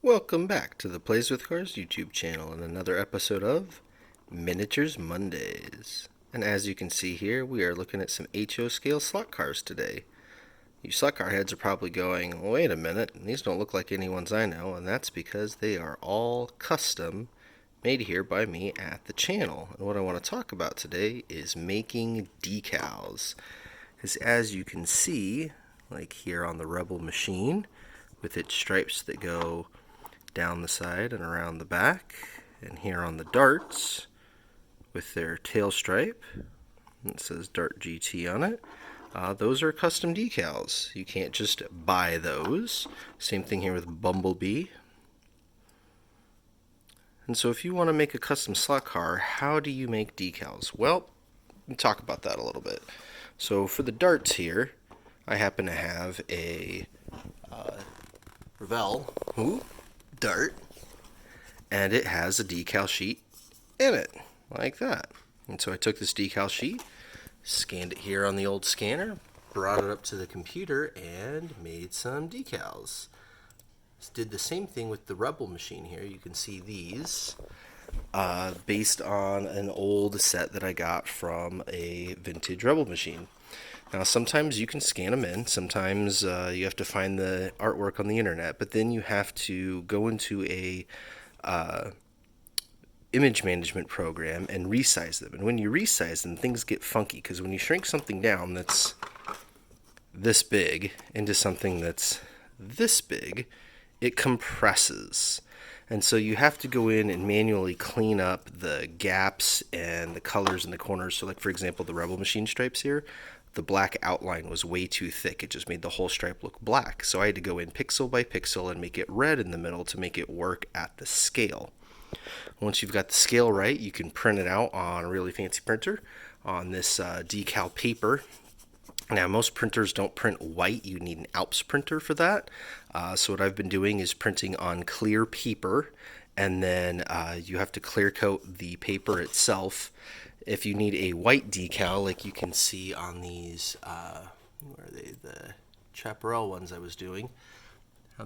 Welcome back to the Plays with Cars YouTube channel and another episode of Miniatures Mondays. And as you can see here, we are looking at some HO scale slot cars today. You slot car heads are probably going, wait a minute, these don't look like any ones I know, and that's because they are all custom made here by me at the channel. And what I want to talk about today is making decals. Because as you can see, like here on the Rebel machine, with its stripes that go down the side and around the back, and here on the darts with their tail stripe, it says Dart GT on it. Those are custom decals. You can't just buy those. Same thing here with Bumblebee. And so if you want to make a custom slot car, how do you make decals? Well, we'll talk about that a little bit. So for the darts here, I happen to have a Revell dart, and it has a decal sheet in it, like that. And so I took this decal sheet, scanned it here on the old scanner, brought it up to the computer, and made some decals. Did the same thing with the Rebel machine here. You can see these based on an old set that I got from a vintage Rebel machine. Now, sometimes you can scan them in. Sometimes you have to find the artwork on the internet, but then you have to go into a image management program and resize them. And when you resize them, things get funky, because when you shrink something down that's this big into something that's this big, it compresses. And so you have to go in and manually clean up the gaps and the colors in the corners. So like, for example, the Rebel machine stripes here, the black outline was way too thick. It just made the whole stripe look black. So I had to go in pixel by pixel and make it red in the middle to make it work at the scale. Once you've got the scale right, you can print it out on a really fancy printer on this decal paper. Now, most printers don't print white. You need an Alps printer for that. So what I've been doing is printing on clear paper, and then you have to clear coat the paper itself. If you need a white decal, like you can see on these, where are they, the Chaparral ones I was doing,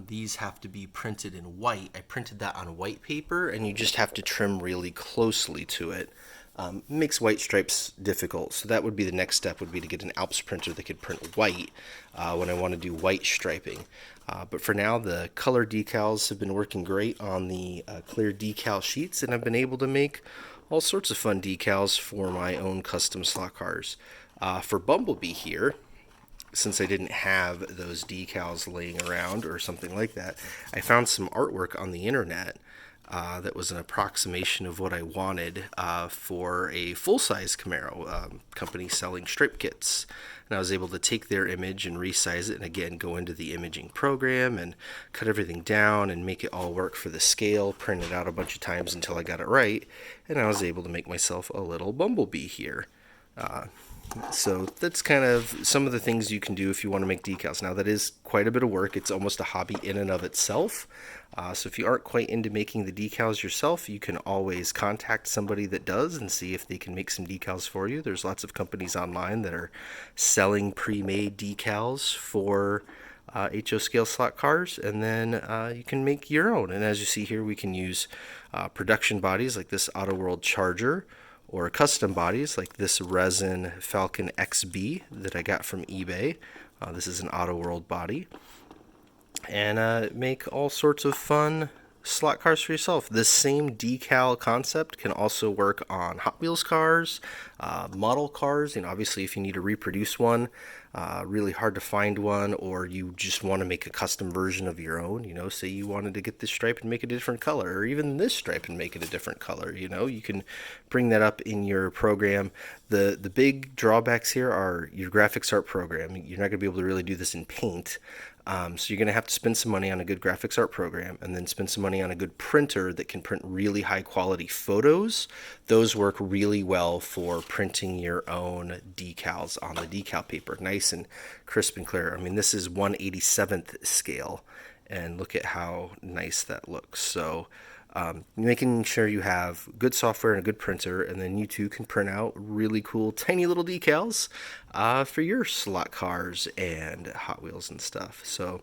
these have to be printed in white. I printed that on white paper, and you just have to trim really closely to it. Makes white stripes difficult, so that would be the next step, would be to get an Alps printer that could print white when I want to do white striping. But for now, the color decals have been working great on the clear decal sheets, and I've been able to make all sorts of fun decals for my own custom slot cars. For Bumblebee here, since I didn't have those decals laying around or something like that, I found some artwork on the internet that was an approximation of what I wanted for a full-size Camaro company selling strip kits. And I was able to take their image and resize it, and again go into the imaging program and cut everything down and make it all work for the scale, print it out a bunch of times until I got it right, and I was able to make myself a little Bumblebee here. So that's kind of some of the things you can do if you want to make decals. Now, that is quite a bit of work. It's almost a hobby in and of itself. So if you aren't quite into making the decals yourself, you can always contact somebody that does and see if they can make some decals for you. There's lots of companies online that are selling pre-made decals for HO scale slot cars, and then you can make your own. And as you see here, we can use production bodies like this Auto World Charger, or custom bodies like this resin Falcon XB that I got from eBay. This is an Auto World body. And make all sorts of fun slot cars for yourself. This same decal concept can also work on Hot Wheels cars, model cars. Obviously if you need to reproduce one, really hard to find one, or you just want to make a custom version of your own, say you wanted to get this stripe and make it a different color, or even this stripe and make it a different color, you can bring that up in your program. The big drawbacks here are your graphics art program. You're not going to be able to really do this in Paint. So you're going to have to spend some money on a good graphics art program, and then spend some money on a good printer that can print really high quality photos. Those work really well for printing your own decals on the decal paper, nice and crisp and clear. This is 1/87th scale, and look at how nice that looks. So making sure you have good software and a good printer, and then you too can print out really cool tiny little decals for your slot cars and Hot Wheels and stuff. So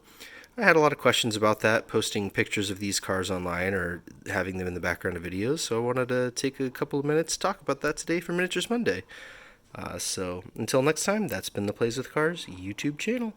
I had a lot of questions about that, posting pictures of these cars online or having them in the background of videos, so I wanted to take a couple of minutes to talk about that today for Miniatures Monday. So until next time, that's been the Plays with Cars YouTube channel.